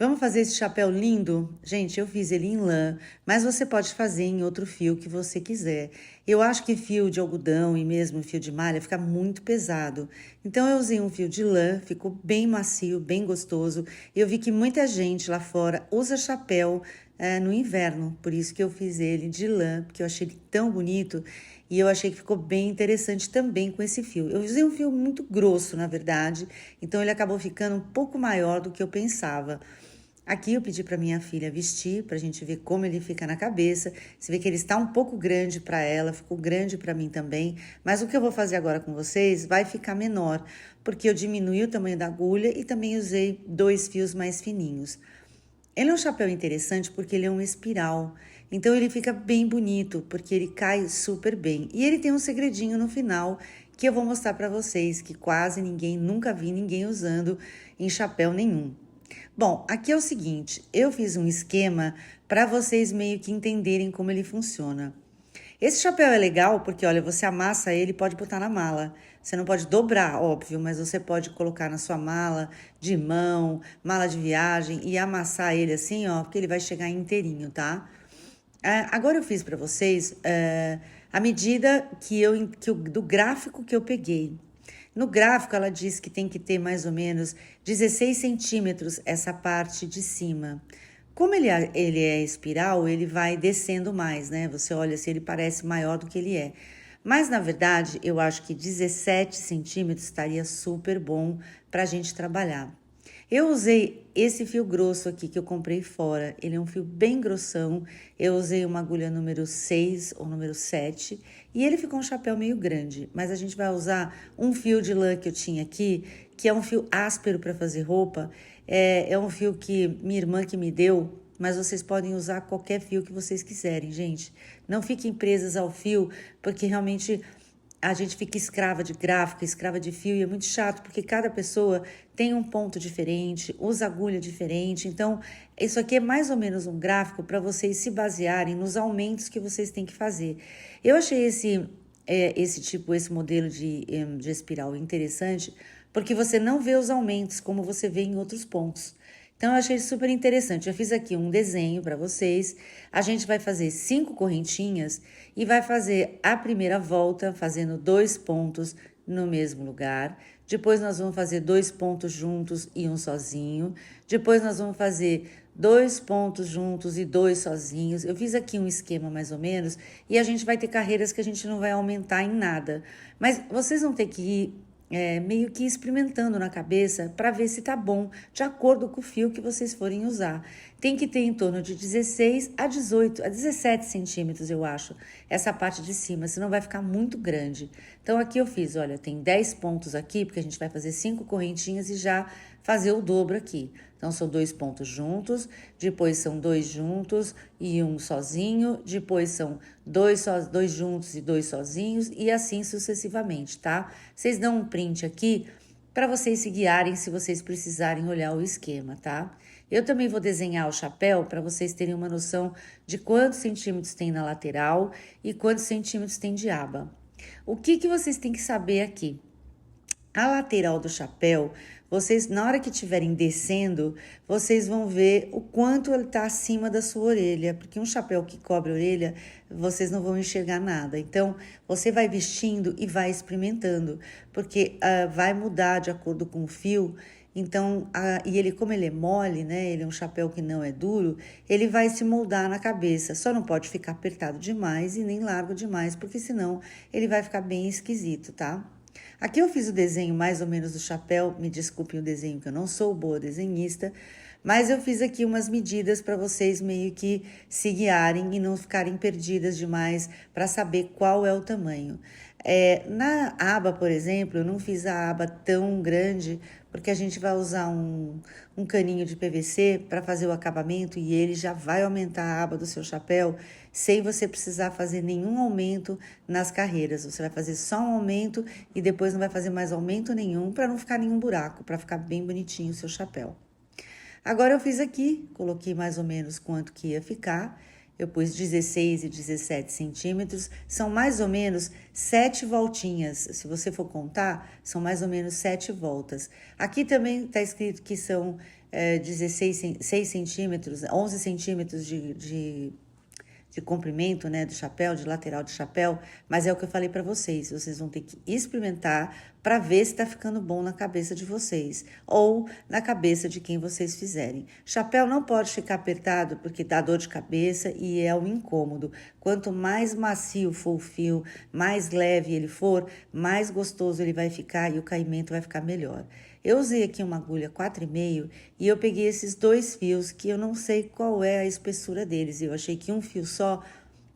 Vamos fazer esse chapéu lindo? Gente, eu fiz ele em lã, mas você pode fazer em outro fio que você quiser. Eu acho que fio de algodão e mesmo fio de malha fica muito pesado. Então eu usei um fio de lã, ficou bem macio, bem gostoso. Eu vi que muita gente lá fora usa chapéu no inverno, por isso que eu fiz ele de lã, porque eu achei ele tão bonito e eu achei que ficou bem interessante também com esse fio. Eu usei um fio muito grosso, na verdade, então ele acabou ficando um pouco maior do que eu pensava. Aqui eu pedi para minha filha vestir, para a gente ver como ele fica na cabeça. Você vê que ele está um pouco grande para ela, ficou grande para mim também. Mas o que eu vou fazer agora com vocês vai ficar menor, porque eu diminui o tamanho da agulha e também usei 2 fios mais fininhos. Ele é um chapéu interessante porque ele é um espiral. Então ele fica bem bonito, porque ele cai super bem. E ele tem um segredinho no final que eu vou mostrar para vocês, que quase ninguém, nunca vi ninguém usando em chapéu nenhum. Bom, aqui é o seguinte, eu fiz um esquema para vocês meio que entenderem como ele funciona. Esse chapéu é legal porque, olha, você amassa ele e pode botar na mala. Você não pode dobrar, óbvio, mas você pode colocar na sua mala de mão, mala de viagem e amassar ele assim, ó, porque ele vai chegar inteirinho, tá? Agora eu fiz para vocês a medida do gráfico que eu peguei. No gráfico, ela diz que tem que ter mais ou menos 16 centímetros essa parte de cima. Como ele é espiral, ele vai descendo mais, né? Você olha se ele parece maior do que ele é. Mas, na verdade, eu acho que 17 centímetros estaria super bom para a gente trabalhar. Eu usei esse fio grosso aqui que eu comprei fora. Ele é um fio bem grossão. Eu usei uma agulha número 6 ou número 7 e ele ficou um chapéu meio grande. Mas a gente vai usar um fio de lã que eu tinha aqui, que é um fio áspero para fazer roupa. É um fio que minha irmã que me deu, mas vocês podem usar qualquer fio que vocês quiserem, gente. Não fiquem presas ao fio, porque realmente a gente fica escrava de gráfico, escrava de fio, e é muito chato, porque cada pessoa tem um ponto diferente, usa agulha diferente. Então, isso aqui é mais ou menos um gráfico para vocês se basearem nos aumentos que vocês têm que fazer. Eu achei esse modelo de espiral interessante, porque você não vê os aumentos como você vê em outros pontos. Então, eu achei super interessante. Eu fiz aqui um desenho para vocês. A gente vai fazer 5 correntinhas e vai fazer a primeira volta fazendo 2 pontos no mesmo lugar. Depois, nós vamos fazer 2 pontos juntos e um sozinho. Depois, nós vamos fazer 2 pontos juntos e 2 sozinhos. Eu fiz aqui um esquema mais ou menos e a gente vai ter carreiras que a gente não vai aumentar em nada. Mas vocês vão ter que ir meio que experimentando na cabeça para ver se tá bom, de acordo com o fio que vocês forem usar. Tem que ter em torno de 16 a 18, a 17 centímetros, eu acho, essa parte de cima, senão vai ficar muito grande. Então, aqui eu fiz, olha, tem 10 pontos aqui, porque a gente vai fazer 5 correntinhas e já fazer o dobro aqui. Então, são 2 pontos juntos, depois são 2 juntos e um sozinho, depois são dois juntos e 2 sozinhos e assim sucessivamente, tá? Vocês dão um print aqui para vocês se guiarem se vocês precisarem olhar o esquema, tá? Eu também vou desenhar o chapéu para vocês terem uma noção de quantos centímetros tem na lateral e quantos centímetros tem de aba. O que vocês têm que saber aqui? A lateral do chapéu, vocês, na hora que estiverem descendo, vocês vão ver o quanto ele está acima da sua orelha, porque um chapéu que cobre a orelha, vocês não vão enxergar nada. Então, você vai vestindo e vai experimentando, porque vai mudar de acordo com o fio. Então, e ele, como ele é mole, né? Ele é um chapéu que não é duro, ele vai se moldar na cabeça. Só não pode ficar apertado demais e nem largo demais, porque senão ele vai ficar bem esquisito, tá? Aqui eu fiz o desenho mais ou menos do chapéu, me desculpem o desenho que eu não sou boa desenhista, mas eu fiz aqui umas medidas para vocês meio que se guiarem e não ficarem perdidas demais para saber qual é o tamanho. Na aba, por exemplo, eu não fiz a aba tão grande, porque a gente vai usar um caninho de PVC para fazer o acabamento e ele já vai aumentar a aba do seu chapéu sem você precisar fazer nenhum aumento nas carreiras. Você vai fazer só um aumento e depois não vai fazer mais aumento nenhum para não ficar nenhum buraco, para ficar bem bonitinho o seu chapéu. Agora eu fiz aqui, coloquei mais ou menos quanto que ia ficar. eu pus 16 e 17 centímetros, são mais ou menos 7 voltinhas. Se você for contar, são mais ou menos 7 voltas. Aqui também está escrito que são 6 centímetros, 11 centímetros de comprimento, né, do chapéu, de lateral do chapéu, mas é o que eu falei para vocês vão ter que experimentar para ver se está ficando bom na cabeça de vocês ou na cabeça de quem vocês fizerem. Chapéu não pode ficar apertado porque dá dor de cabeça e é um incômodo. Quanto mais macio for o fio, mais leve ele for, mais gostoso ele vai ficar e o caimento vai ficar melhor. Eu usei aqui uma agulha 4,5 e eu peguei esses 2 fios que eu não sei qual é a espessura deles. Eu achei que um fio só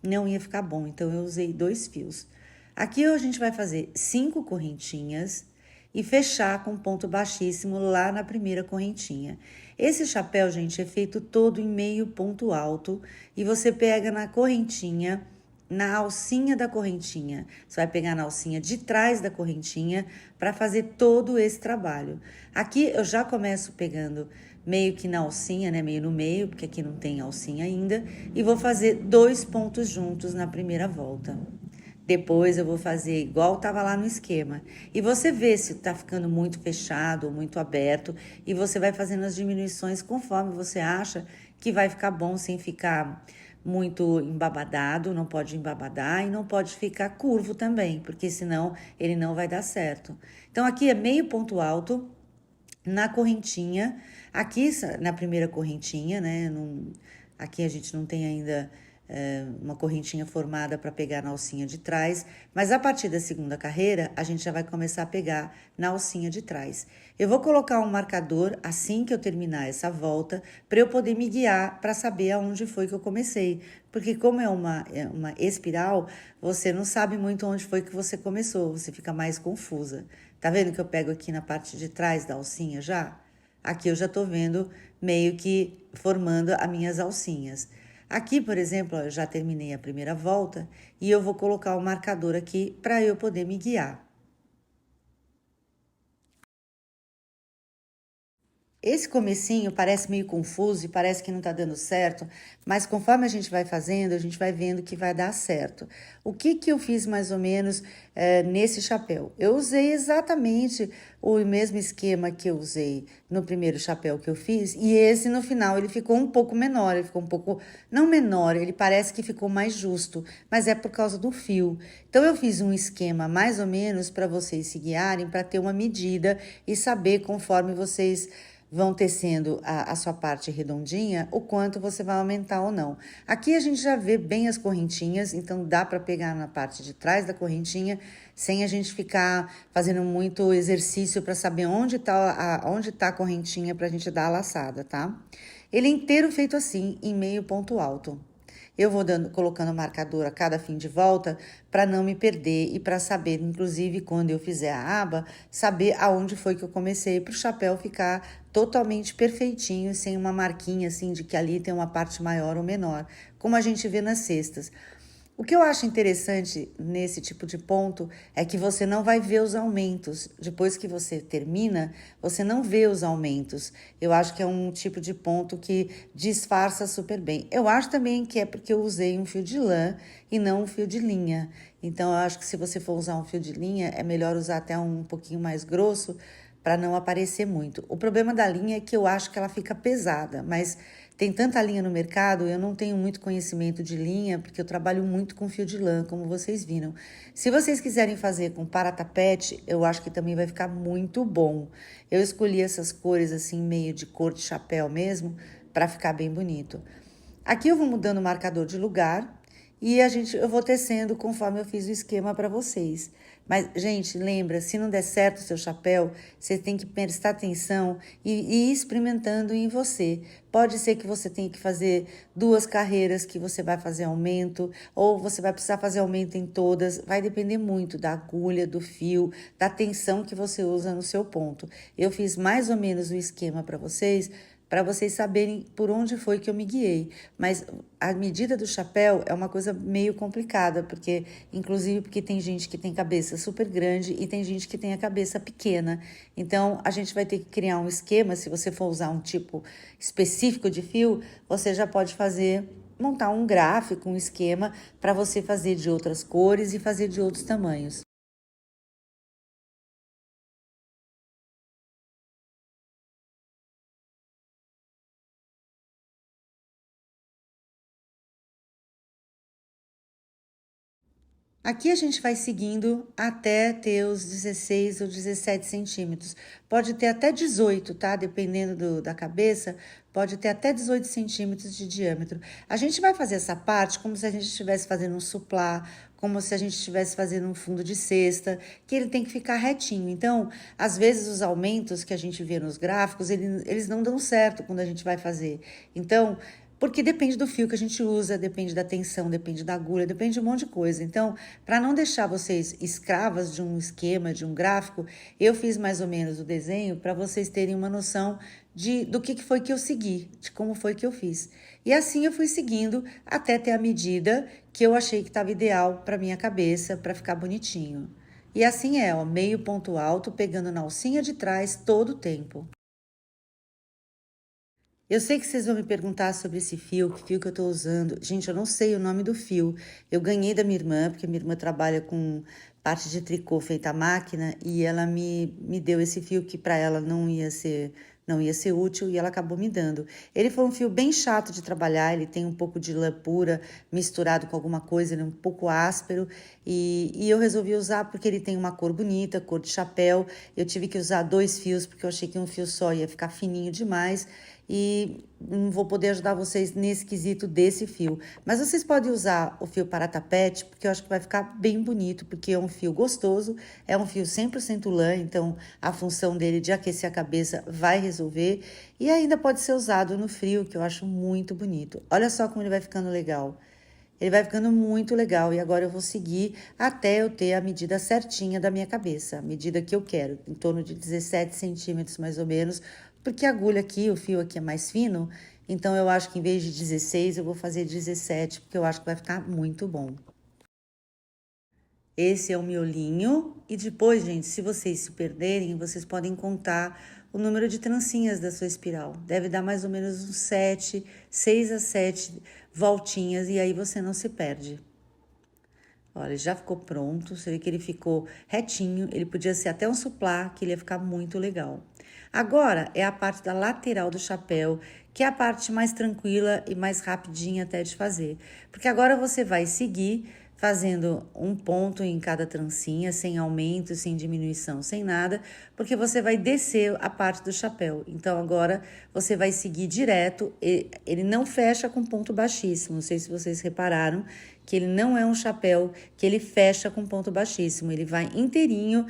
não ia ficar bom, então eu usei 2 fios. Aqui a gente vai fazer 5 correntinhas e fechar com ponto baixíssimo lá na primeira correntinha. Esse chapéu, gente, é feito todo em meio ponto alto e você pega na correntinha, na alcinha da correntinha. Você vai pegar na alcinha de trás da correntinha para fazer todo esse trabalho. Aqui eu já começo pegando meio que na alcinha, né? Meio no meio, porque aqui não tem alcinha ainda. E vou fazer 2 pontos juntos na primeira volta. Depois eu vou fazer igual estava lá no esquema. E você vê se está ficando muito fechado ou muito aberto. E você vai fazendo as diminuições conforme você acha que vai ficar bom, sem ficar muito embabadado, não pode embabadar e não pode ficar curvo também, porque senão ele não vai dar certo. Então, aqui é meio ponto alto na correntinha, aqui na primeira correntinha, né? Aqui a gente não tem ainda uma correntinha formada para pegar na alcinha de trás, mas a partir da segunda carreira, a gente já vai começar a pegar na alcinha de trás. Eu vou colocar um marcador assim que eu terminar essa volta, para eu poder me guiar para saber aonde foi que eu comecei, porque como é uma espiral, você não sabe muito onde foi que você começou, você fica mais confusa. Tá vendo que eu pego aqui na parte de trás da alcinha já? Aqui eu já tô vendo meio que formando as minhas alcinhas. Aqui, por exemplo, eu já terminei a primeira volta e eu vou colocar o marcador aqui para eu poder me guiar. Esse comecinho parece meio confuso e parece que não tá dando certo, mas conforme a gente vai fazendo, a gente vai vendo que vai dar certo. O que que eu fiz mais ou menos nesse chapéu? Eu usei exatamente o mesmo esquema que eu usei no primeiro chapéu que eu fiz, e esse no final ele ficou um pouco menor, ele ficou um pouco, não menor, ele parece que ficou mais justo, mas é por causa do fio. Então eu fiz um esquema mais ou menos para vocês se guiarem, para ter uma medida e saber conforme vocês vão tecendo a sua parte redondinha, o quanto você vai aumentar ou não. Aqui a gente já vê bem as correntinhas, então dá para pegar na parte de trás da correntinha, sem a gente ficar fazendo muito exercício para saber onde tá a correntinha para a gente dar a laçada, tá? Ele é inteiro feito assim, em meio ponto alto. Eu vou colocando marcador a cada fim de volta para não me perder e para saber, inclusive, quando eu fizer a aba, saber aonde foi que eu comecei, para o chapéu ficar totalmente perfeitinho, sem uma marquinha assim de que ali tem uma parte maior ou menor, como a gente vê nas cestas. O que eu acho interessante nesse tipo de ponto é que você não vai ver os aumentos. Depois que você termina, você não vê os aumentos. Eu acho que é um tipo de ponto que disfarça super bem. Eu acho também que é porque eu usei um fio de lã e não um fio de linha. Então, eu acho que se você for usar um fio de linha, é melhor usar até um pouquinho mais grosso para não aparecer muito. O problema da linha é que eu acho que ela fica pesada, mas tem tanta linha no mercado, eu não tenho muito conhecimento de linha, porque eu trabalho muito com fio de lã, como vocês viram. Se vocês quiserem fazer com paratapete, eu acho que também vai ficar muito bom. Eu escolhi essas cores assim, meio de cor de chapéu mesmo, para ficar bem bonito. Aqui eu vou mudando o marcador de lugar e eu vou tecendo conforme eu fiz o esquema para vocês. Mas, gente, lembra, se não der certo o seu chapéu, você tem que prestar atenção e ir experimentando em você. Pode ser que você tenha que fazer 2 carreiras que você vai fazer aumento, ou você vai precisar fazer aumento em todas. Vai depender muito da agulha, do fio, da tensão que você usa no seu ponto. Eu fiz mais ou menos o esquema para vocês saberem por onde foi que eu me guiei. Mas a medida do chapéu é uma coisa meio complicada, inclusive porque tem gente que tem cabeça super grande e tem gente que tem a cabeça pequena. Então, a gente vai ter que criar um esquema. Se você for usar um tipo específico de fio, você já pode fazer montar um gráfico, um esquema para você fazer de outras cores e fazer de outros tamanhos. Aqui a gente vai seguindo até ter os 16 ou 17 centímetros. Pode ter até 18, tá? Dependendo da cabeça, pode ter até 18 centímetros de diâmetro. A gente vai fazer essa parte como se a gente estivesse fazendo um suplá, como se a gente estivesse fazendo um fundo de cesta, que ele tem que ficar retinho. Então, às vezes os aumentos que a gente vê nos gráficos, eles não dão certo quando a gente vai fazer. Então, porque depende do fio que a gente usa, depende da tensão, depende da agulha, depende de um monte de coisa. Então, para não deixar vocês escravas de um esquema, de um gráfico, eu fiz mais ou menos o desenho para vocês terem uma noção do que foi que eu segui, de como foi que eu fiz. E assim eu fui seguindo até ter a medida que eu achei que estava ideal para minha cabeça, para ficar bonitinho. E assim é, ó, meio ponto alto, pegando na alcinha de trás todo o tempo. Eu sei que vocês vão me perguntar sobre esse fio, que fio que eu tô usando. Gente, eu não sei o nome do fio. Eu ganhei da minha irmã, porque minha irmã trabalha com parte de tricô feita à máquina, e ela me deu esse fio que para ela não ia ser útil e ela acabou me dando. Ele foi um fio bem chato de trabalhar, ele tem um pouco de lã pura misturado com alguma coisa, ele é um pouco áspero e eu resolvi usar porque ele tem uma cor bonita, cor de chapéu. Eu tive que usar dois fios porque eu achei que um fio só ia ficar fininho demais e não vou poder ajudar vocês nesse quesito desse fio. Mas vocês podem usar o fio para tapete, porque eu acho que vai ficar bem bonito, porque é um fio gostoso, é um fio 100% lã, então a função dele de aquecer a cabeça vai resolver. E ainda pode ser usado no frio, que eu acho muito bonito. Olha só como ele vai ficando legal. Ele vai ficando muito legal e agora eu vou seguir até eu ter a medida certinha da minha cabeça, a medida que eu quero, em torno de 17 centímetros mais ou menos, porque a agulha aqui, o fio aqui é mais fino, então eu acho que em vez de 16 eu vou fazer 17, porque eu acho que vai ficar muito bom. Esse é o miolinho. E depois, gente, se vocês se perderem, vocês podem contar o número de trancinhas da sua espiral. Deve dar mais ou menos uns 7, 6 a 7 voltinhas e aí você não se perde. Olha, já ficou pronto. Você vê que ele ficou retinho. Ele podia ser até um suplá, que ele ia ficar muito legal. Agora é a parte da lateral do chapéu, que é a parte mais tranquila e mais rapidinha até de fazer. Porque agora você vai seguir fazendo um ponto em cada trancinha, sem aumento, sem diminuição, sem nada, porque você vai descer a parte do chapéu. Então agora você vai seguir direto, ele não fecha com ponto baixíssimo. Não sei se vocês repararam que ele não é um chapéu que ele fecha com ponto baixíssimo, ele vai inteirinho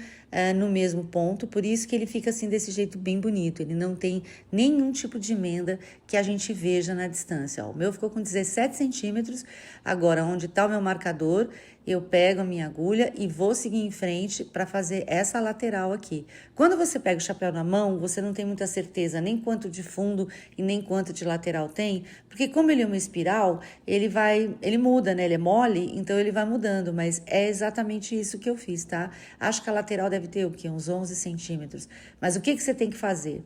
no mesmo ponto, por isso que ele fica assim desse jeito bem bonito, ele não tem nenhum tipo de emenda que a gente veja na distância. Ó, o meu ficou com 17 centímetros, agora onde está o meu marcador, eu pego a minha agulha e vou seguir em frente para fazer essa lateral aqui. Quando você pega o chapéu na mão, você não tem muita certeza nem quanto de fundo e nem quanto de lateral tem, porque como ele é uma espiral, ele muda, né? Ele é mole, então ele vai mudando, mas é exatamente isso que eu fiz, tá? Acho que a lateral deve ter o quê? Uns 11 centímetros. Mas o que você tem que fazer?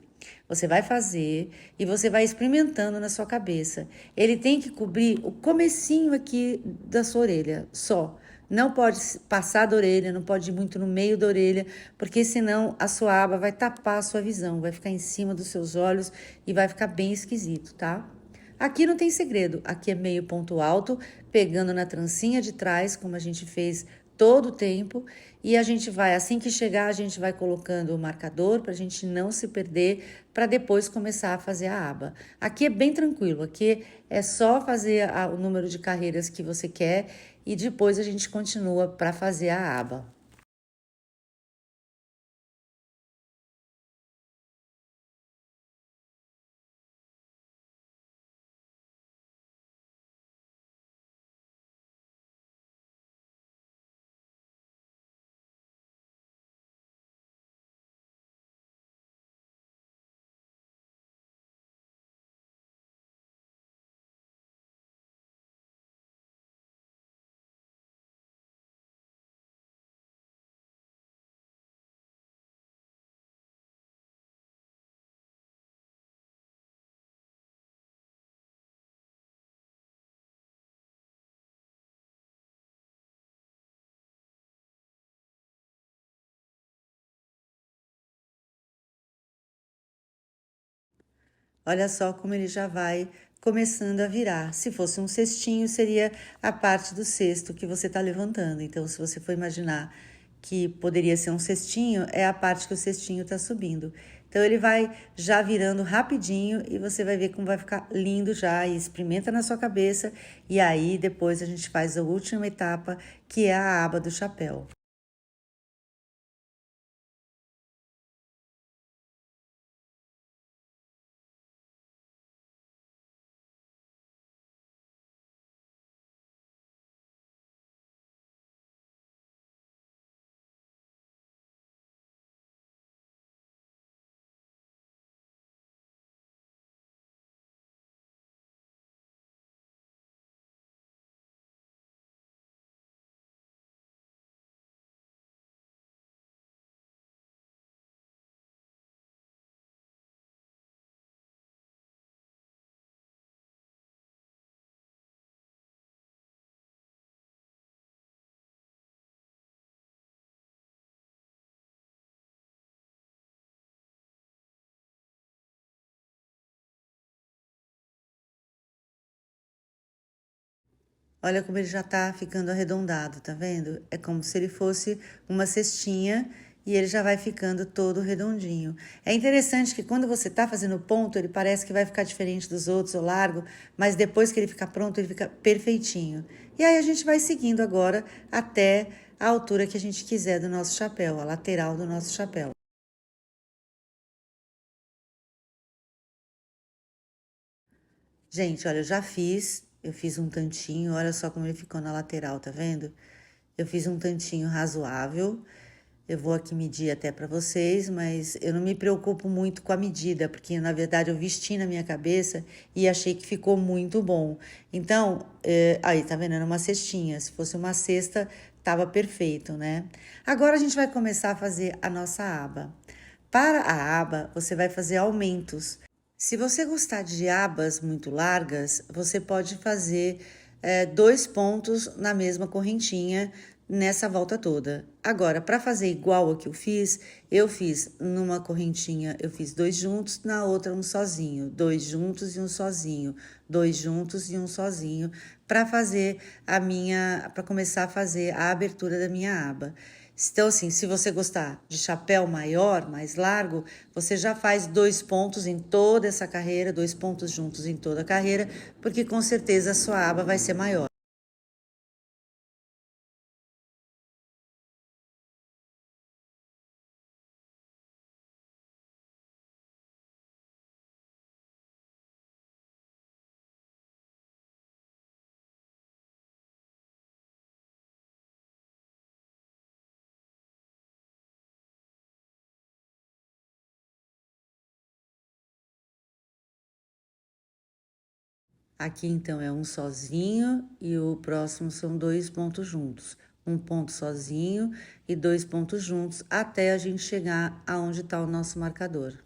Você vai fazer e você vai experimentando na sua cabeça. Ele tem que cobrir o comecinho aqui da sua orelha, só. Não pode passar da orelha, não pode ir muito no meio da orelha, porque senão a sua aba vai tapar a sua visão, vai ficar em cima dos seus olhos e vai ficar bem esquisito, tá? Aqui não tem segredo, aqui é meio ponto alto, pegando na trancinha de trás, como a gente fez todo o tempo, e a gente vai, assim que chegar, a gente vai colocando o marcador para a gente não se perder, para depois começar a fazer a aba. Aqui é bem tranquilo, aqui é só fazer o número de carreiras que você quer e depois a gente continua para fazer a aba. olha só como ele já vai começando a virar. Se fosse um cestinho, seria a parte do cesto que você está levantando. Então, se você for imaginar que poderia ser um cestinho, é a parte que o cestinho está subindo. Então, ele vai já virando rapidinho e você vai ver como vai ficar lindo já. E experimenta na sua cabeça. E aí, depois a gente faz a última etapa, que é a aba do chapéu. Olha como ele já tá ficando arredondado, tá vendo? É como se ele fosse uma cestinha e ele já vai ficando todo redondinho. É interessante que quando você tá fazendo ponto, ele parece que vai ficar diferente dos outros, ou largo, mas depois que ele ficar pronto, ele fica perfeitinho. E aí a gente vai seguindo agora até a altura que a gente quiser do nosso chapéu, a lateral do nosso chapéu. Gente, olha, eu fiz um tantinho, olha só como ele ficou na lateral, tá vendo? Eu fiz um tantinho razoável. Eu vou aqui medir até para vocês, mas eu não me preocupo muito com a medida, porque na verdade eu vesti na minha cabeça e achei que ficou muito bom. Então, aí tá vendo? Era uma cestinha. Se fosse uma cesta, tava perfeito, né? Agora a gente vai começar a fazer a nossa aba. Para a aba, você vai fazer aumentos. Se você gostar de abas muito largas, você pode fazer dois pontos na mesma correntinha nessa volta toda. Agora, para fazer igual a que eu fiz numa correntinha, eu fiz dois juntos, na outra um sozinho, dois juntos e um sozinho, dois juntos e um sozinho, para fazer para começar a fazer a abertura da minha aba. Então, assim, se você gostar de chapéu maior, mais largo, você já faz dois pontos em toda essa carreira, dois pontos juntos em toda a carreira, porque com certeza a sua aba vai ser maior. Aqui então é um sozinho e o próximo são dois pontos juntos. Um ponto sozinho e dois pontos juntos até a gente chegar aonde está o nosso marcador.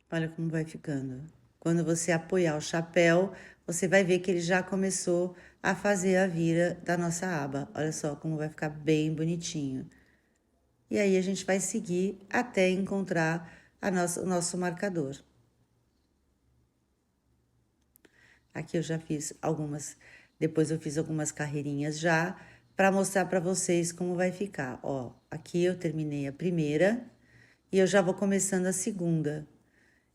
Olha como vai ficando. Quando você apoiar o chapéu, você vai ver que ele já começou a fazer a vira da nossa aba. Olha só como vai ficar bem bonitinho. E aí a gente vai seguir até encontrar o nosso marcador. Aqui eu já fiz algumas, depois eu fiz algumas carreirinhas já para mostrar para vocês como vai ficar. Ó, aqui eu terminei a primeira e eu já vou começando a segunda.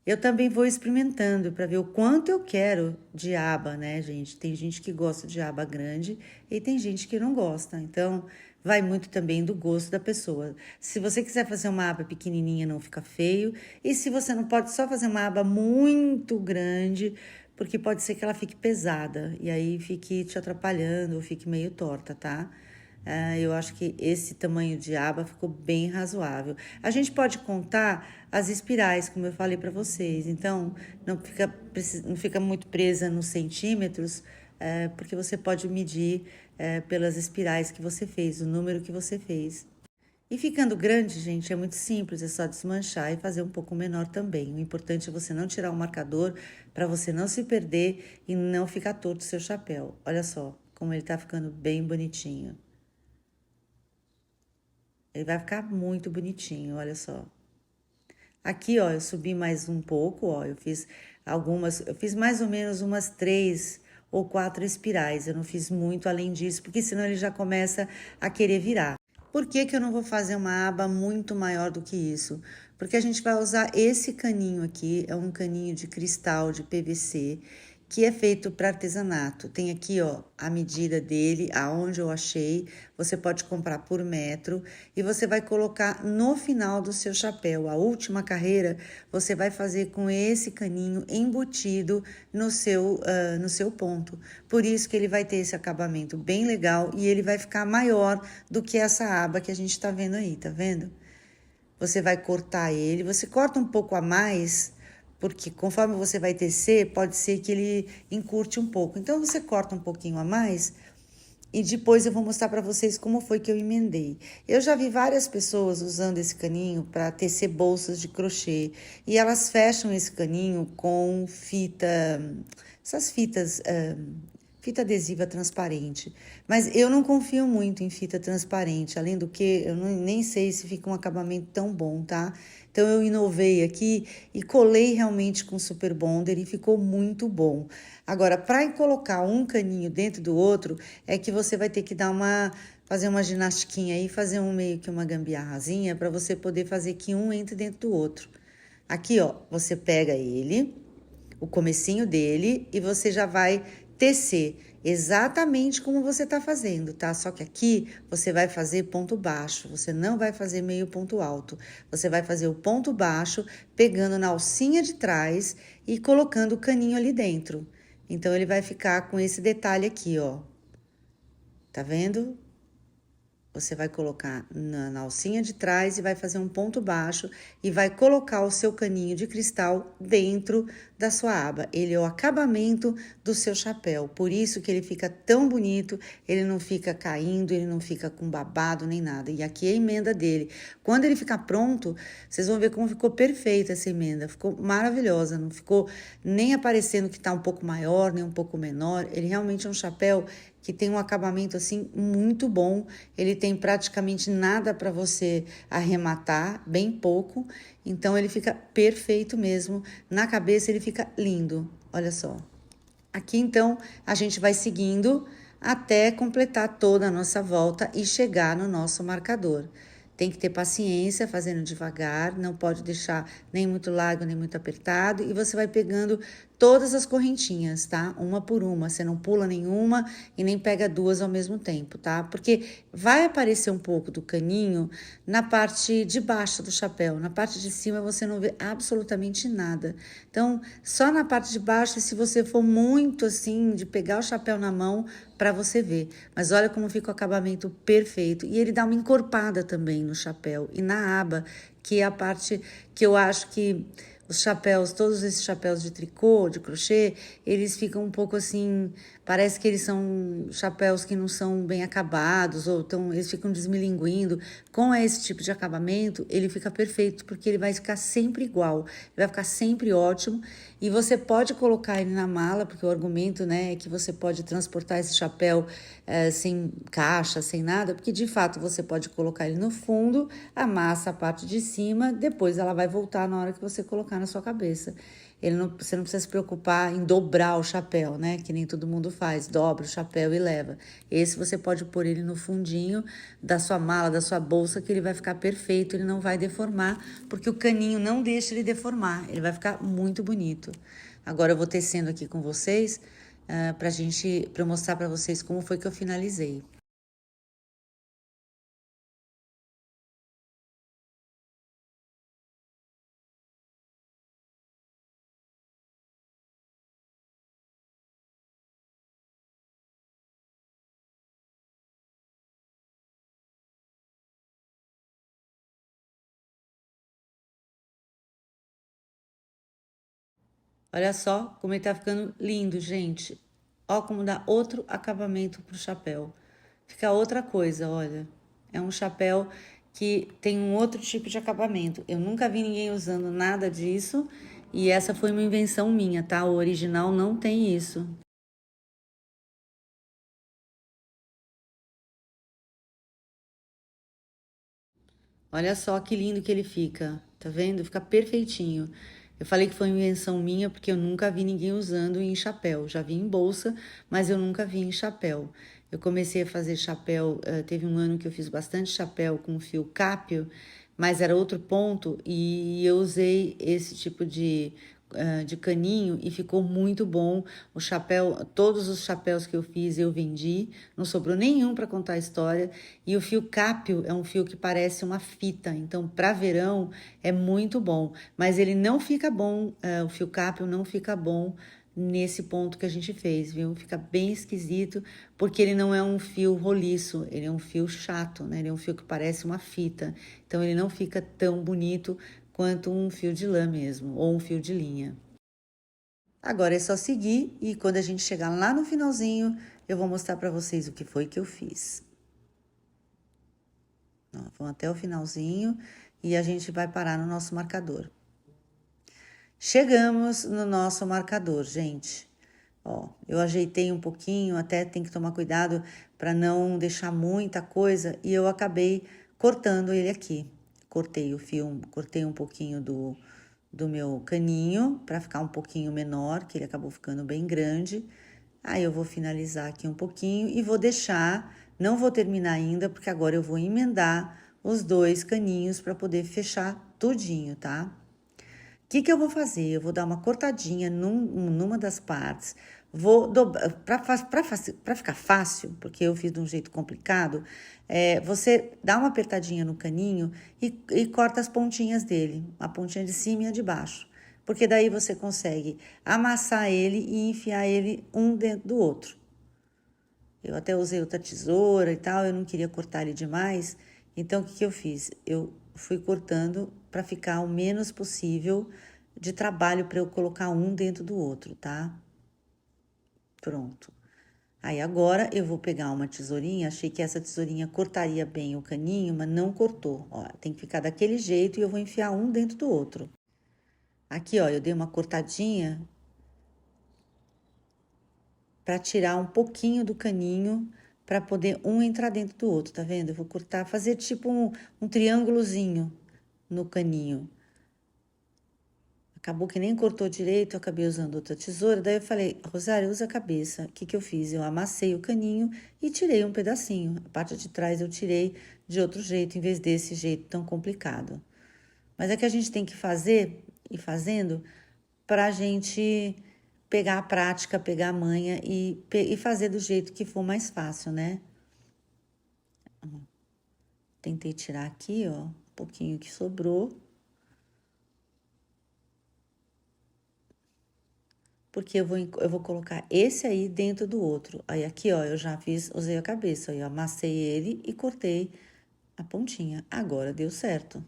Eu também vou experimentando para ver o quanto eu quero de aba, né, gente? Tem gente que gosta de aba grande e tem gente que não gosta. Então, vai muito também do gosto da pessoa. Se você quiser fazer uma aba pequenininha, não fica feio. E se você não pode só fazer uma aba muito grande, porque pode ser que ela fique pesada e aí fique te atrapalhando ou fique meio torta, tá? Eu acho que esse tamanho de aba ficou bem razoável. A gente pode contar as espirais, como eu falei para vocês. Então, não fica muito presa nos centímetros, porque você pode medir pelas espirais que você fez, o número que você fez. E ficando grande, gente, é muito simples, é só desmanchar e fazer um pouco menor também. O importante é você não tirar o marcador para você não se perder e não ficar torto o seu chapéu. Olha só como ele tá ficando bem bonitinho. Ele vai ficar muito bonitinho, olha só. Aqui, ó, eu subi mais um pouco, ó, eu fiz mais ou menos umas 3 ou 4 espirais. Eu não fiz muito além disso, porque senão ele já começa a querer virar. Por que que eu não vou fazer uma aba muito maior do que isso? Porque a gente vai usar esse caninho aqui, é um caninho de cristal de PVC, que é feito para artesanato. Tem aqui, ó, a medida dele, aonde eu achei. Você pode comprar por metro e você vai colocar no final do seu chapéu. A última carreira você vai fazer com esse caninho embutido no seu ponto. Por isso que ele vai ter esse acabamento bem legal e ele vai ficar maior do que essa aba que a gente tá vendo aí, tá vendo? Você vai cortar ele, você corta um pouco a mais, porque conforme você vai tecer, pode ser que ele encurte um pouco. Então, você corta um pouquinho a mais e depois eu vou mostrar para vocês como foi que eu emendei. Eu já vi várias pessoas usando esse caninho para tecer bolsas de crochê e elas fecham esse caninho com essas fitas fita adesiva transparente. Mas eu não confio muito em fita transparente, além do que eu nem sei se fica um acabamento tão bom, tá? Então eu inovei aqui e colei realmente com Super Bonder e ficou muito bom. Agora, para colocar um caninho dentro do outro, é que você vai ter que fazer uma ginastiquinha aí, fazer meio que uma gambiarrazinha para você poder fazer que um entre dentro do outro. Aqui, ó, você pega ele, o comecinho dele, e você já vai tecer exatamente como você está fazendo, tá? Só que aqui você vai fazer ponto baixo, você não vai fazer meio ponto alto. Você vai fazer o ponto baixo pegando na alcinha de trás e colocando o caninho ali dentro. Então, ele vai ficar com esse detalhe aqui, ó. Tá vendo? Você vai colocar na alcinha de trás e vai fazer um ponto baixo e vai colocar o seu caninho de cristal dentro da sua aba. Ele é o acabamento do seu chapéu, por isso que ele fica tão bonito, ele não fica caindo, ele não fica com babado nem nada. E aqui é a emenda dele. Quando ele ficar pronto, vocês vão ver como ficou perfeita essa emenda, ficou maravilhosa, não ficou nem aparecendo que tá um pouco maior, nem um pouco menor. Ele realmente é um chapéu que tem um acabamento assim muito bom. Ele tem praticamente nada para você arrematar, bem pouco. Então ele fica perfeito mesmo. Na cabeça ele fica lindo. Olha só. Aqui então a gente vai seguindo até completar toda a nossa volta e chegar no nosso marcador. Tem que ter paciência, fazendo devagar, não pode deixar nem muito largo, nem muito apertado. E você vai pegando todas as correntinhas, tá? Uma por uma, você não pula nenhuma e nem pega duas ao mesmo tempo, tá? Porque vai aparecer um pouco do caninho na parte de baixo do chapéu. Na parte de cima você não vê absolutamente nada. Então, só na parte de baixo, se você for muito assim, de pegar o chapéu na mão, para você ver. Mas olha como fica o acabamento perfeito. E ele dá uma encorpada também no chapéu e na aba, que é a parte que eu acho que os chapéus, todos esses chapéus de tricô, de crochê, eles ficam um pouco assim, parece que eles são chapéus que não são bem acabados, ou eles ficam desmilinguindo. Com esse tipo de acabamento, ele fica perfeito, porque ele vai ficar sempre igual, ele vai ficar sempre ótimo, e você pode colocar ele na mala, porque o argumento, né, é que você pode transportar esse chapéu sem caixa, sem nada, porque de fato você pode colocar ele no fundo, amassa a parte de cima, depois ela vai voltar na hora que você colocar na sua cabeça. Você não precisa se preocupar em dobrar o chapéu, né? Que nem todo mundo faz, dobra o chapéu e leva. Esse você pode pôr ele no fundinho da sua mala, da sua bolsa, que ele vai ficar perfeito, ele não vai deformar, porque o caninho não deixa ele deformar, ele vai ficar muito bonito. Agora eu vou tecendo aqui com vocês, para eu mostrar para vocês como foi que eu finalizei. Olha só como ele tá ficando lindo, gente. Ó como dá outro acabamento pro chapéu. Fica outra coisa, olha. É um chapéu que tem um outro tipo de acabamento. Eu nunca vi ninguém usando nada disso e essa foi uma invenção minha, tá? O original não tem isso. Olha só que lindo que ele fica, tá vendo? Fica perfeitinho. Eu falei que foi invenção minha porque eu nunca vi ninguém usando em chapéu. Já vi em bolsa, mas eu nunca vi em chapéu. Eu comecei a fazer chapéu, teve um ano que eu fiz bastante chapéu com fio cápio, mas era outro ponto e eu usei esse tipo de caninho e ficou muito bom. O chapéu, todos os chapéus que eu fiz eu vendi, não sobrou nenhum para contar a história. E o fio cápio é um fio que parece uma fita, então para verão é muito bom. Mas ele não fica bom, o fio cápio não fica bom nesse ponto que a gente fez, viu? Fica bem esquisito, porque ele não é um fio roliço, ele é um fio chato, né? Ele é um fio que parece uma fita, então ele não fica tão bonito quanto um fio de lã mesmo, ou um fio de linha. Agora é só seguir e quando a gente chegar lá no finalzinho, eu vou mostrar para vocês o que foi que eu fiz. Ó, vamos até o finalzinho e a gente vai parar no nosso marcador. Chegamos no nosso marcador, gente. Ó, eu ajeitei um pouquinho, até tem que tomar cuidado para não deixar muita coisa e eu acabei cortando ele aqui. Cortei o fio, cortei um pouquinho do meu caninho para ficar um pouquinho menor, que ele acabou ficando bem grande. Aí eu vou finalizar aqui um pouquinho e vou deixar, não vou terminar ainda, porque agora eu vou emendar os dois caninhos para poder fechar tudinho, tá? O que que eu vou fazer? Eu vou dar uma cortadinha numa das partes, vou dobrar, para ficar fácil, porque eu fiz de um jeito complicado, você dá uma apertadinha no caninho e corta as pontinhas dele, a pontinha de cima e a de baixo, porque daí você consegue amassar ele e enfiar ele um dentro do outro. Eu até usei outra tesoura e tal, eu não queria cortar ele demais, então o que que eu fiz? Eu fui cortando para ficar o menos possível de trabalho para eu colocar um dentro do outro, tá? Pronto. Aí agora eu vou pegar uma tesourinha, achei que essa tesourinha cortaria bem o caninho, mas não cortou. Ó, tem que ficar daquele jeito e eu vou enfiar um dentro do outro. Aqui, ó, eu dei uma cortadinha para tirar um pouquinho do caninho para poder um entrar dentro do outro, tá vendo? Eu vou cortar, fazer tipo um triângulozinho no caninho. Acabou que nem cortou direito, eu acabei usando outra tesoura. Daí eu falei, Rosário, usa a cabeça. O que que eu fiz? Eu amassei o caninho e tirei um pedacinho. A parte de trás eu tirei de outro jeito, em vez desse jeito tão complicado. Mas é que a gente tem que fazer e fazendo para a gente pegar a prática, pegar a manha e fazer do jeito que for mais fácil, né? Tentei tirar aqui, ó, um pouquinho que sobrou. Porque eu vou colocar esse aí dentro do outro. Aí aqui, ó, eu já fiz, usei a cabeça, eu amassei ele e cortei a pontinha. Agora deu certo.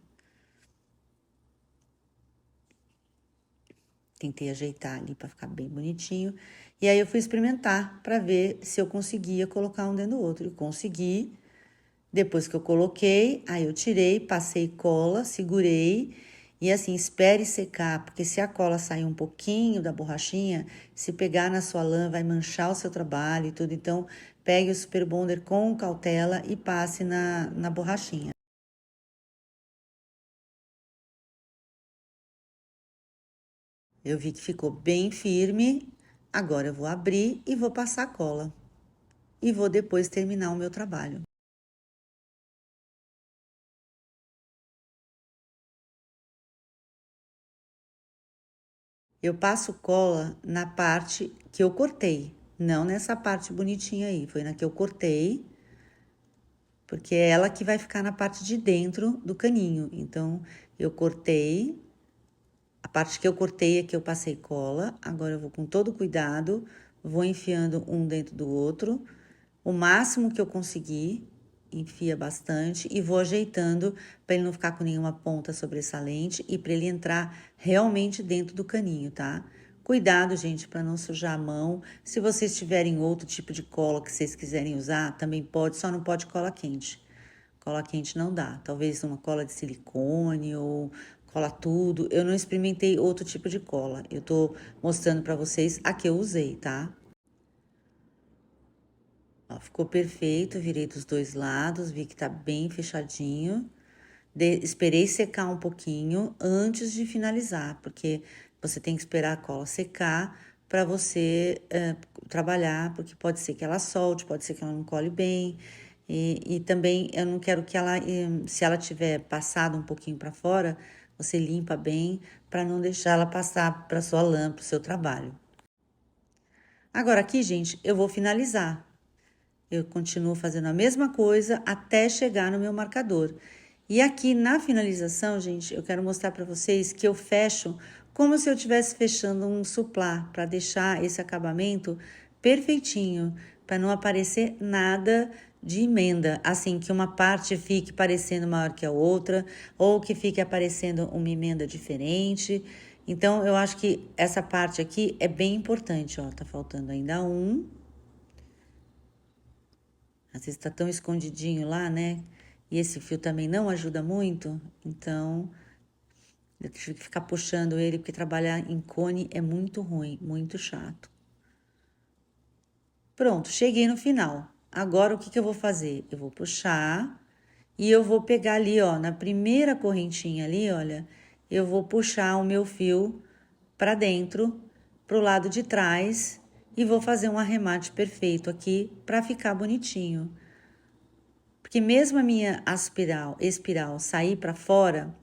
Tentei ajeitar ali para ficar bem bonitinho. E aí eu fui experimentar para ver se eu conseguia colocar um dentro do outro. E consegui. Depois que eu coloquei, aí eu tirei, passei cola, segurei e assim, espere secar, porque se a cola sair um pouquinho da borrachinha, se pegar na sua lã, vai manchar o seu trabalho e tudo. Então, pegue o Super Bonder com cautela e passe na borrachinha. Eu vi que ficou bem firme, agora eu vou abrir e vou passar cola. E vou depois terminar o meu trabalho. Eu passo cola na parte que eu cortei, não nessa parte bonitinha aí, foi na que eu cortei, porque é ela que vai ficar na parte de dentro do caninho. Então, eu cortei, a parte que eu cortei é que eu passei cola, agora eu vou com todo cuidado, vou enfiando um dentro do outro, o máximo que eu conseguir, enfia bastante e vou ajeitando para ele não ficar com nenhuma ponta sobressalente e para ele entrar realmente dentro do caninho, tá? Cuidado, gente, para não sujar a mão. Se vocês tiverem outro tipo de cola que vocês quiserem usar, também pode, só não pode cola quente. Cola quente não dá. Talvez uma cola de silicone ou cola tudo. Eu não experimentei outro tipo de cola. Eu tô mostrando para vocês a que eu usei, tá? Ó, ficou perfeito, virei dos dois lados, vi que tá bem fechadinho. Esperei secar um pouquinho antes de finalizar, porque você tem que esperar a cola secar para você trabalhar, porque pode ser que ela solte, pode ser que ela não cole bem. E também eu não quero que ela, se ela tiver passado um pouquinho para fora, você limpa bem para não deixar ela passar para sua lã, para o seu trabalho. Agora aqui, gente, eu vou finalizar. Eu continuo fazendo a mesma coisa até chegar no meu marcador. E aqui na finalização, gente, eu quero mostrar para vocês que eu fecho como se eu estivesse fechando um suplá, para deixar esse acabamento perfeitinho, para não aparecer nada de emenda, assim que uma parte fique parecendo maior que a outra, ou que fique aparecendo uma emenda diferente. Então, eu acho que essa parte aqui é bem importante, ó, tá faltando ainda um. Às vezes tá tão escondidinho lá, né? E esse fio também não ajuda muito, então eu tive que ficar puxando ele, porque trabalhar em cone é muito ruim, muito chato. Pronto, cheguei no final. Agora o que que eu vou fazer? Eu vou puxar e eu vou pegar ali, ó, na primeira correntinha ali, olha, eu vou puxar o meu fio para dentro, pro lado de trás e vou fazer um arremate perfeito aqui para ficar bonitinho. Porque mesmo a minha espiral sair para fora,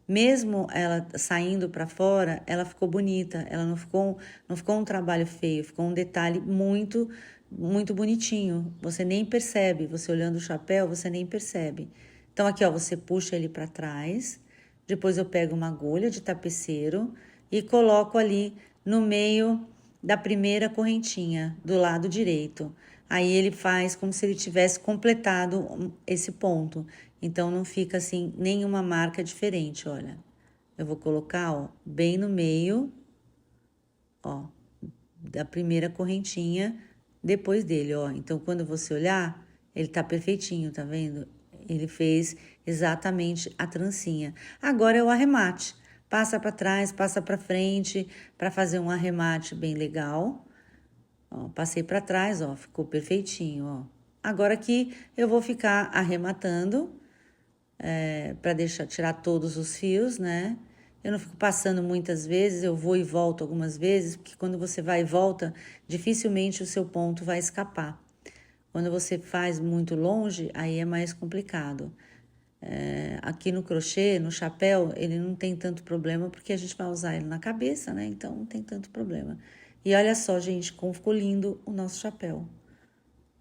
mesmo ela saindo para fora, ela ficou bonita, ela não ficou um trabalho feio, ficou um detalhe muito bonitinho. Você nem percebe, você olhando o chapéu, você nem percebe. Então aqui, ó, você puxa ele para trás, depois eu pego uma agulha de tapeceiro e coloco ali no meio da primeira correntinha, do lado direito. Aí ele faz como se ele tivesse completado esse ponto. Então não fica assim nenhuma marca diferente, olha. Eu vou colocar, ó, bem no meio, ó, da primeira correntinha depois dele, ó. Então quando você olhar, ele tá perfeitinho, tá vendo? Ele fez exatamente a trancinha. Agora é o arremate. Passa para trás, passa para frente, para fazer um arremate bem legal. Ó, passei para trás, ó, ficou perfeitinho, ó. Agora aqui eu vou ficar arrematando, para deixar tirar todos os fios, né? Eu não fico passando muitas vezes, eu vou e volto algumas vezes, porque quando você vai e volta, dificilmente o seu ponto vai escapar. Quando você faz muito longe, aí é mais complicado. Aqui no crochê, no chapéu, ele não tem tanto problema, porque a gente vai usar ele na cabeça, né? Então não tem tanto problema. E olha só, gente, como ficou lindo o nosso chapéu.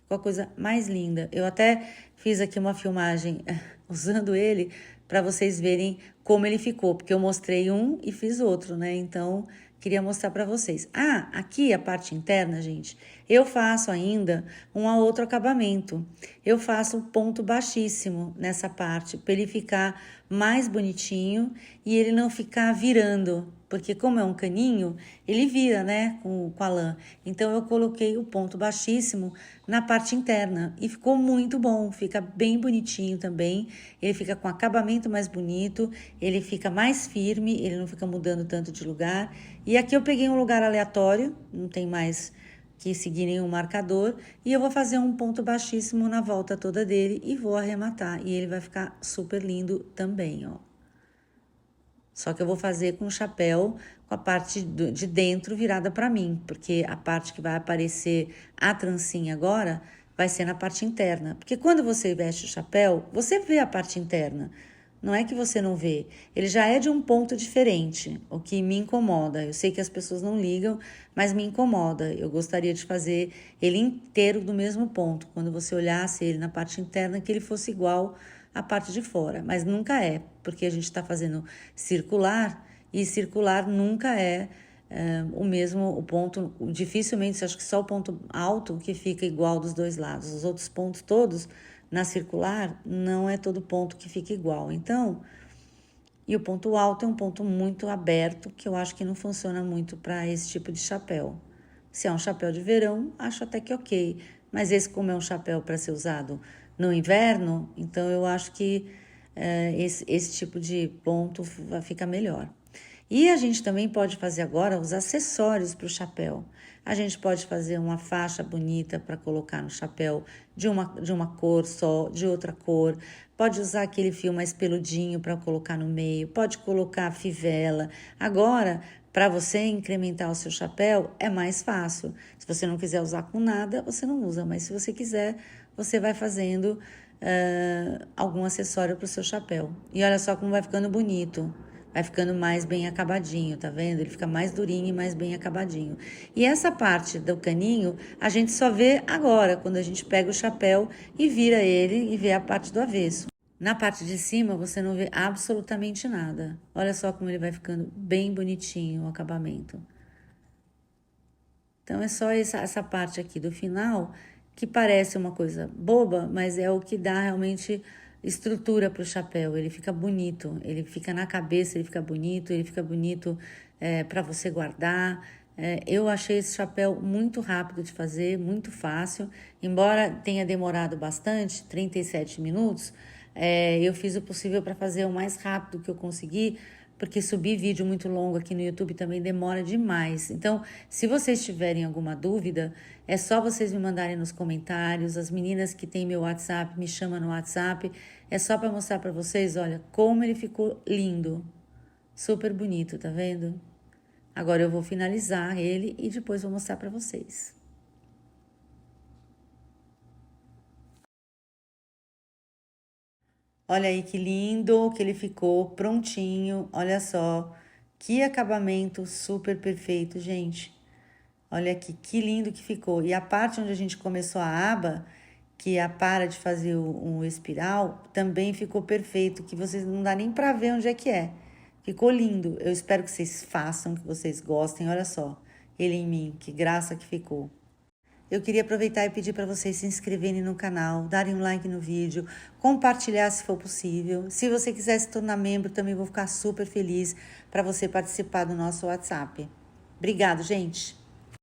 Ficou a coisa mais linda. Eu até fiz aqui uma filmagem usando ele para vocês verem como ele ficou, porque eu mostrei um e fiz outro, né? Então, queria mostrar para vocês. Ah, aqui a parte interna, gente, eu faço ainda um outro acabamento. Eu faço um ponto baixíssimo nessa parte, para ele ficar mais bonitinho e ele não ficar virando, porque como é um caninho, ele vira, né, com a lã. Então, eu coloquei o ponto baixíssimo na parte interna e ficou muito bom, fica bem bonitinho também. Ele fica com acabamento mais bonito, ele fica mais firme, ele não fica mudando tanto de lugar. E aqui eu peguei um lugar aleatório, não tem mais que seguir nenhum marcador, e eu vou fazer um ponto baixíssimo na volta toda dele e vou arrematar, e ele vai ficar super lindo também, ó. Só que eu vou fazer com o chapéu com a parte de dentro virada para mim, porque a parte que vai aparecer a trancinha agora vai ser na parte interna. Porque quando você veste o chapéu, você vê a parte interna. Não é que você não vê, ele já é de um ponto diferente, o que me incomoda. Eu sei que as pessoas não ligam, mas me incomoda. Eu gostaria de fazer ele inteiro do mesmo ponto, quando você olhasse ele na parte interna, que ele fosse igual à parte de fora, mas nunca é, porque a gente está fazendo circular e circular nunca é o mesmo, o ponto, dificilmente, acho que só o ponto alto que fica igual dos dois lados, os outros pontos todos na circular não é todo ponto que fica igual. Então, e o ponto alto é um ponto muito aberto que eu acho que não funciona muito para esse tipo de chapéu. Se é um chapéu de verão, acho até que ok, mas esse como é um chapéu para ser usado no inverno, então eu acho que esse tipo de ponto fica melhor. E a gente também pode fazer agora os acessórios para o chapéu. A gente pode fazer uma faixa bonita para colocar no chapéu de uma cor só, de outra cor. Pode usar aquele fio mais peludinho para colocar no meio. Pode colocar fivela. Agora, para você incrementar o seu chapéu, é mais fácil. Se você não quiser usar com nada, você não usa. Mas se você quiser, você vai fazendo algum acessório para o seu chapéu. E olha só como vai ficando bonito. Vai ficando mais bem acabadinho, tá vendo? Ele fica mais durinho e mais bem acabadinho. E essa parte do caninho, a gente só vê agora, quando a gente pega o chapéu e vira ele e vê a parte do avesso. Na parte de cima, você não vê absolutamente nada. Olha só como ele vai ficando bem bonitinho o acabamento. Então, é só essa parte aqui do final, que parece uma coisa boba, mas é o que dá realmente estrutura para o chapéu. Ele fica bonito, ele fica na cabeça, ele fica bonito para você guardar. Eu achei esse chapéu muito rápido de fazer, muito fácil. Embora tenha demorado bastante, 37 minutos, eu fiz o possível para fazer o mais rápido que eu consegui, porque subir vídeo muito longo aqui no YouTube também demora demais. Então, se vocês tiverem alguma dúvida, é só vocês me mandarem nos comentários. As meninas que têm meu WhatsApp me chamam no WhatsApp. É só para mostrar para vocês, olha, como ele ficou lindo. Super bonito, tá vendo? Agora eu vou finalizar ele e depois vou mostrar para vocês. Olha aí que lindo que ele ficou, prontinho. Olha só, que acabamento super perfeito, gente. Olha aqui, que lindo que ficou. E a parte onde a gente começou a aba, que é a para de fazer um espiral, também ficou perfeito, que vocês não dá nem para ver onde é que é. Ficou lindo. Eu espero que vocês façam, que vocês gostem. Olha só, ele em mim, que graça que ficou. Eu queria aproveitar e pedir para vocês se inscreverem no canal, darem um like no vídeo, compartilhar se for possível. Se você quiser se tornar membro, também vou ficar super feliz para você participar do nosso WhatsApp. Obrigado, gente!